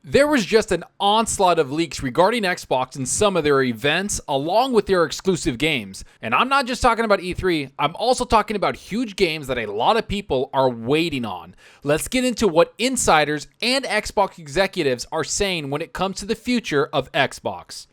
There was just an onslaught of leaks regarding Xbox and some of their events, along with their exclusive games. And I'm not just talking about E3, I'm also talking about huge games that a lot of people are waiting on. Let's get into what insiders and Xbox executives are saying when it comes to the future of Xbox.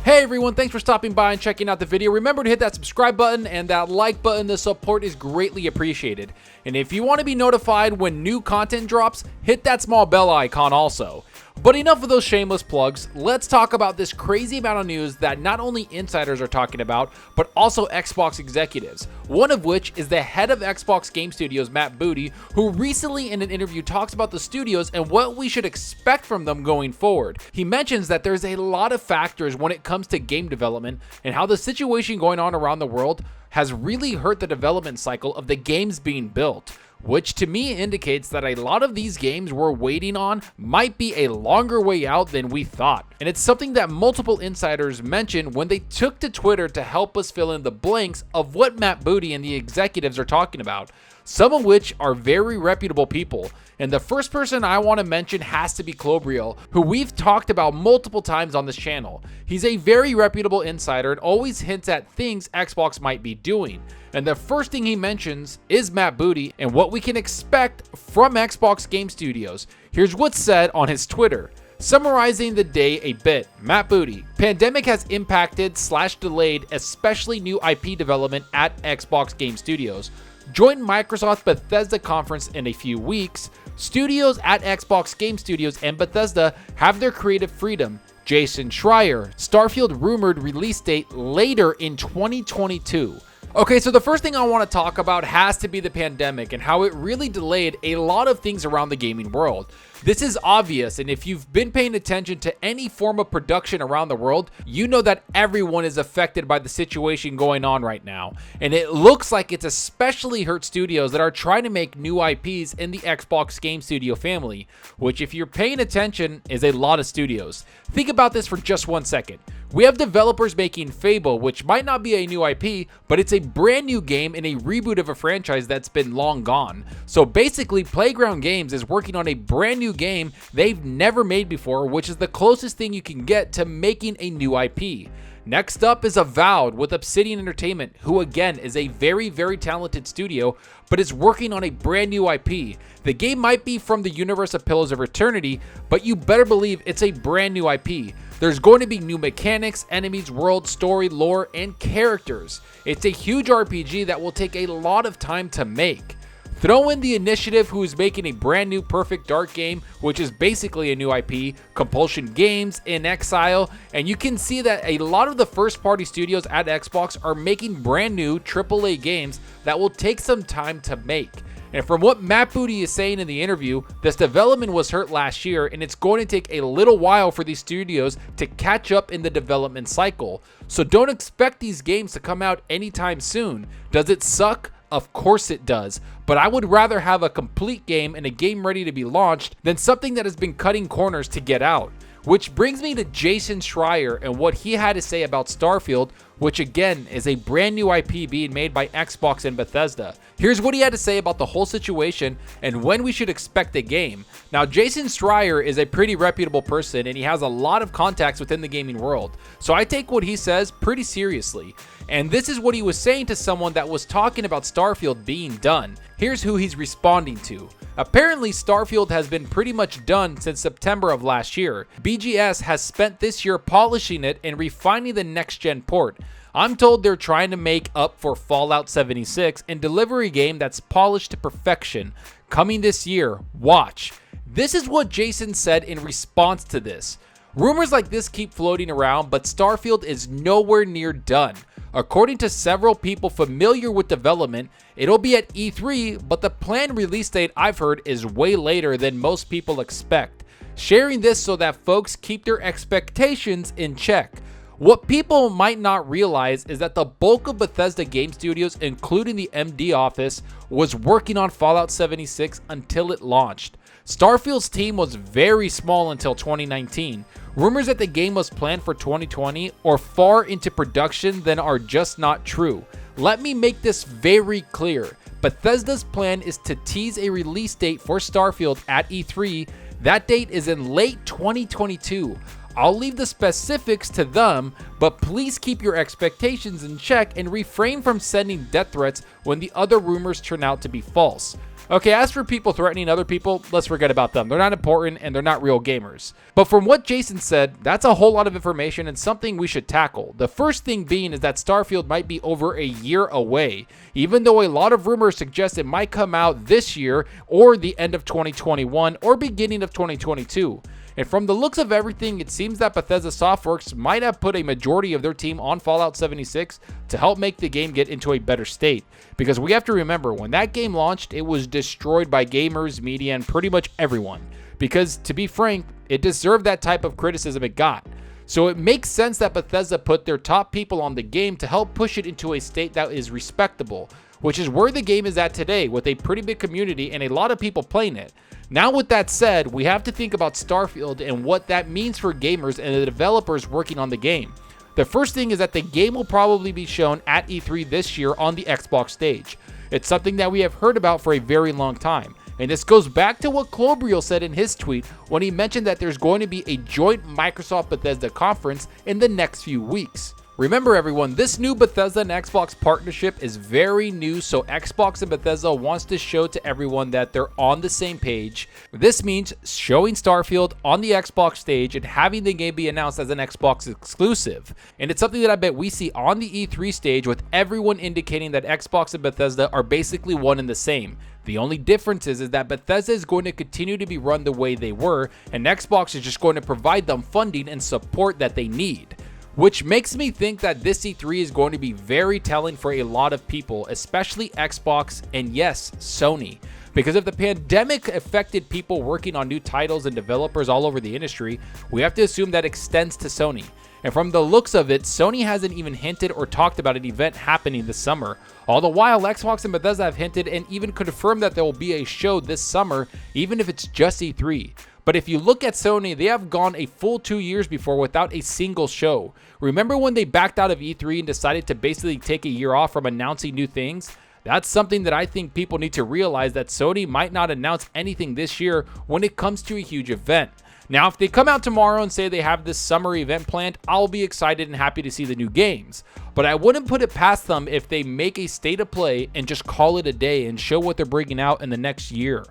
Hey everyone, thanks for stopping by and checking out the video. Remember to hit that subscribe button and that like button. The support is greatly appreciated. And if you want to be notified when new content drops, hit that small bell icon also. But enough of those shameless plugs. Let's talk about this crazy amount of news that not only insiders are talking about, but also Xbox executives. One of which is the head of Xbox Game Studios, Matt Booty, who recently in an interview talks about the studios and what we should expect from them going forward. He mentions that there's a lot of factors when it comes to game development and how the situation going on around the world has really hurt the development cycle of the games being built, which to me indicates that a lot of these games we're waiting on might be a longer way out than we thought. And it's something that multiple insiders mentioned when they took to Twitter to help us fill in the blanks of what Matt Booty and the executives are talking about, some of which are very reputable people. And the first person I want to mention has to be Clobriel, who we've talked about multiple times on this channel. He's a very reputable insider and always hints at things Xbox might be doing. And the first thing he mentions is Matt Booty and what we can expect from Xbox Game Studios. Here's what's said on his Twitter. Summarizing the day a bit, Matt Booty. Pandemic has impacted / delayed especially new IP development at Xbox Game Studios. Join Microsoft Bethesda conference in a few weeks. Studios at Xbox Game Studios and Bethesda have their creative freedom. Jason Schreier. Starfield rumored release date later in 2022. Okay, so the first thing I want to talk about has to be the pandemic and how it really delayed a lot of things around the gaming world. This is obvious, and if you've been paying attention to any form of production around the world, you know that everyone is affected by the situation going on right now. And it looks like it's especially hurt studios that are trying to make new IPs in the Xbox Game Studio family, which if you're paying attention is a lot of studios. Think about this for just 1 second. We have developers making Fable, which might not be a new IP, but it's a brand new game and a reboot of a franchise that's been long gone. So basically, Playground Games is working on a brand new game they've never made before, which is the closest thing you can get to making a new IP. Next up is Avowed with Obsidian Entertainment, who again is a very talented studio, but is working on a brand new IP. The game might be from the universe of Pillars of Eternity, but you better believe it's a brand new IP. There's going to be new mechanics, enemies, world, story, lore, and characters. It's a huge RPG that will take a lot of time to make. Throw in the Initiative, who is making a brand new Perfect Dark game, which is basically a new IP, Compulsion Games, In Exile, and you can see that a lot of the first-party studios at Xbox are making brand new AAA games that will take some time to make. And from what Matt Booty is saying in the interview, this development was hurt last year and it's going to take a little while for these studios to catch up in the development cycle. So don't expect these games to come out anytime soon. Does it suck? Of course it does, but I would rather have a complete game and a game ready to be launched than something that has been cutting corners to get out. Which brings me to Jason Schreier and what he had to say about Starfield, which again is a brand new IP being made by Xbox and Bethesda. Here's what he had to say about the whole situation and when we should expect the game. Now, Jason Schreier is a pretty reputable person and he has a lot of contacts within the gaming world, so I take what he says pretty seriously. And this is what he was saying to someone that was talking about Starfield being done. Here's who he's responding to. Apparently, Starfield has been pretty much done since September of last year. BGS has spent this year polishing it and refining the next-gen port. I'm told they're trying to make up for Fallout 76 and deliver a game that's polished to perfection. Coming this year, watch. This is what Jason said in response to this. Rumors like this keep floating around, but Starfield is nowhere near done. According to several people familiar with development, it'll be at E3, but the planned release date I've heard is way later than most people expect. Sharing this so that folks keep their expectations in check. What people might not realize is that the bulk of Bethesda Game Studios, including the MD office, was working on Fallout 76 until it launched. Starfield's team was very small until 2019, Rumors that the game was planned for 2020 or far into production then are just not true. Let me make this very clear. Bethesda's plan is to tease a release date for Starfield at E3. That date is in late 2022. I'll leave the specifics to them, but please keep your expectations in check and refrain from sending death threats when the other rumors turn out to be false. Okay, as for people threatening other people, let's forget about them. They're not important and they're not real gamers. But from what Jason said, that's a whole lot of information and something we should tackle. The first thing being is that Starfield might be over a year away, even though a lot of rumors suggest it might come out this year or the end of 2021 or beginning of 2022. And from the looks of everything, it seems that Bethesda Softworks might have put a majority of their team on Fallout 76 to help make the game get into a better state. Because we have to remember, when that game launched, it was destroyed by gamers, media, and pretty much everyone. Because, to be frank, it deserved that type of criticism it got. So it makes sense that Bethesda put their top people on the game to help push it into a state that is respectable, which is where the game is at today, with a pretty big community and a lot of people playing it. Now with that said, we have to think about Starfield and what that means for gamers and the developers working on the game. The first thing is that the game will probably be shown at E3 this year on the Xbox stage. It's something that we have heard about for a very long time. And this goes back to what Clobriel said in his tweet when he mentioned that there's going to be a joint Microsoft Bethesda conference in the next few weeks. Remember everyone, this new Bethesda and Xbox partnership is very new, so Xbox and Bethesda wants to show to everyone that they're on the same page. This means showing Starfield on the Xbox stage and having the game be announced as an Xbox exclusive. And it's something that I bet we see on the E3 stage, with everyone indicating that Xbox and Bethesda are basically one and the same. The only difference is that Bethesda is going to continue to be run the way they were, and Xbox is just going to provide them funding and support that they need. Which makes me think that this E3 is going to be very telling for a lot of people, especially Xbox and yes, Sony. Because if the pandemic affected people working on new titles and developers all over the industry, we have to assume that extends to Sony. And from the looks of it, Sony hasn't even hinted or talked about an event happening this summer. All the while, Xbox and Bethesda have hinted and even confirmed that there will be a show this summer, even if it's just E3. But if you look at Sony, they have gone a full 2 years before without a single show. Remember when they backed out of E3 and decided to basically take a year off from announcing new things? That's something that I think people need to realize, that Sony might not announce anything this year when it comes to a huge event. Now, if they come out tomorrow and say they have this summer event planned, I'll be excited and happy to see the new games. But I wouldn't put it past them if they make a state of play and just call it a day and show what they're bringing out in the next year.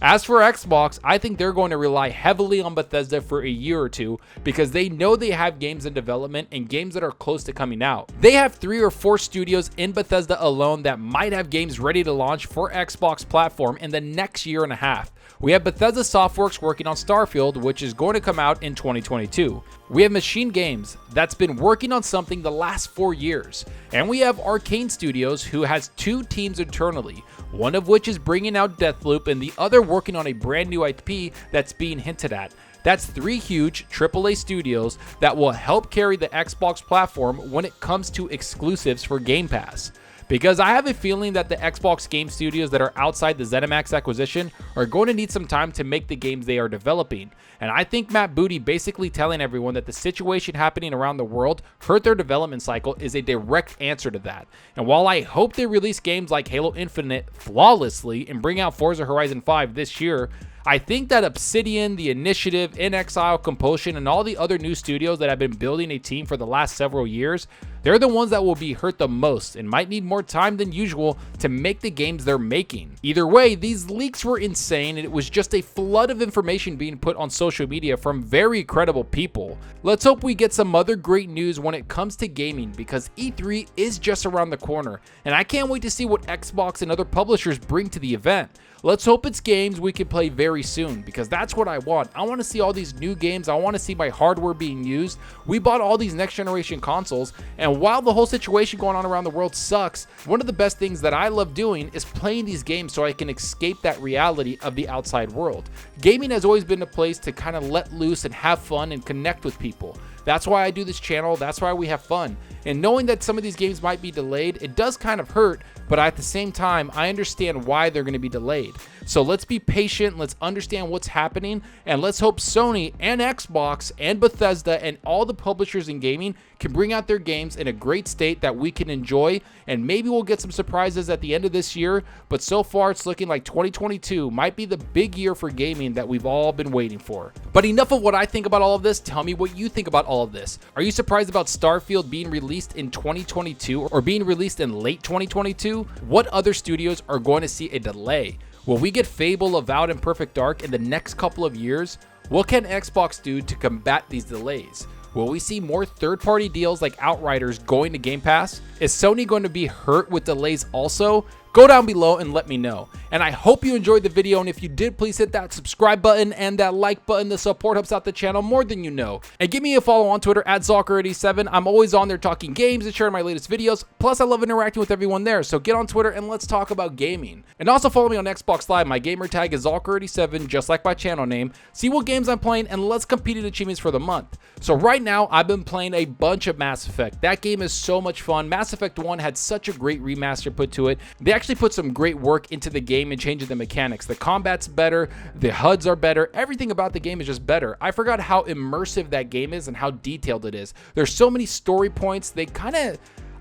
As for Xbox, I think they're going to rely heavily on Bethesda for a year or two, because they know they have games in development and games that are close to coming out. They have 3 or 4 studios in Bethesda alone that might have games ready to launch for Xbox platform in the next year and a half. We have Bethesda Softworks working on Starfield, which is going to come out in 2022. We have Machine Games that's been working on something the last 4 years. And we have Arcane Studios, who has 2 teams internally, one of which is bringing out Deathloop and the other working on a brand new IP that's being hinted at. That's 3 huge AAA studios that will help carry the Xbox platform when it comes to exclusives for Game Pass. Because I have a feeling that the Xbox game studios that are outside the ZeniMax acquisition are going to need some time to make the games they are developing. And I think Matt Booty basically telling everyone that the situation happening around the world hurt their development cycle is a direct answer to that. And while I hope they release games like Halo Infinite flawlessly and bring out Forza Horizon 5 this year, I think that Obsidian, The Initiative, inXile, Compulsion, and all the other new studios that have been building a team for the last several years, they're the ones that will be hurt the most and might need more time than usual to make the games they're making. Either way, these leaks were insane, and it was just a flood of information being put on social media from very credible people. Let's hope we get some other great news when it comes to gaming, because E3 is just around the corner, and I can't wait to see what Xbox and other publishers bring to the event. Let's hope it's games we can play very soon, because that's what I want. I want to see all these new games. I want to see my hardware being used. We bought all these next generation consoles, and while the whole situation going on around the world sucks, one of the best things that I love doing is playing these games so I can escape that reality of the outside world. Gaming has always been a place to kind of let loose and have fun and connect with people. That's why I do this channel. That's why we have fun. And knowing that some of these games might be delayed, it does kind of hurt, but at the same time, I understand why they're going to be delayed. So let's be patient, let's understand what's happening, and let's hope Sony and Xbox and Bethesda and all the publishers in gaming can bring out their games in a great state that we can enjoy, and maybe we'll get some surprises at the end of this year, but so far it's looking like 2022 might be the big year for gaming that we've all been waiting for. But enough of what I think about all of this, tell me what you think about all of this. Are you surprised about Starfield being released in 2022 or being released in late 2022? What other studios are going to see a delay? Will we get Fable, Avowed, and Perfect Dark in the next couple of years? What can Xbox do to combat these delays? Will we see more third-party deals like Outriders going to Game Pass? Is Sony going to be hurt with delays also? Go down below and let me know. And I hope you enjoyed the video, and if you did, please hit that subscribe button and that like button. The support helps out the channel more than you know. And give me a follow on Twitter at Zalker87. I'm always on there talking games and sharing my latest videos. Plus, I love interacting with everyone there, so get on Twitter and let's talk about gaming. And also follow me on Xbox Live. My gamer tag is Zalker87, just like my channel name. See what games I'm playing, and let's compete in achievements for the month. So right now, I've been playing a bunch of Mass Effect. That game is so much fun. Mass Effect 1 had such a great remaster put to it. They actually put some great work into the game and changing the mechanics. The combat's better, the HUDs are better, everything about the game is just better. I forgot how immersive that game is and how detailed it is. There's so many story points.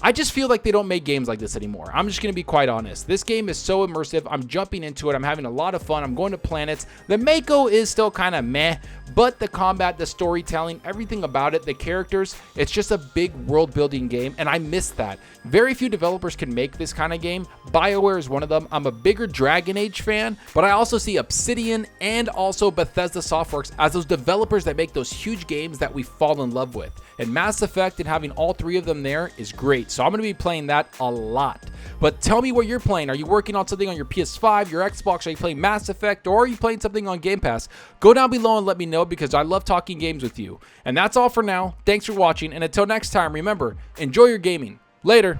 I just feel like they don't make games like this anymore. I'm just going to be quite honest. This game is so immersive. I'm jumping into it. I'm having a lot of fun. I'm going to planets. The Mako is still kind of meh, but the combat, the storytelling, everything about it, the characters, it's just a big world building game, and I miss that. Very few developers can make this kind of game. BioWare is one of them. I'm a bigger Dragon Age fan, but I also see Obsidian and also Bethesda Softworks as those developers that make those huge games that we fall in love with. And Mass Effect and having all three of them there is great. So I'm going to be playing that a lot. But tell me what you're playing. Are you working on something on your PS5, your Xbox? Are you playing Mass Effect, or are you playing something on Game Pass? Go down below and let me know, because I love talking games with you. And that's all for now. Thanks for watching, and until next time, remember, enjoy your gaming. Later.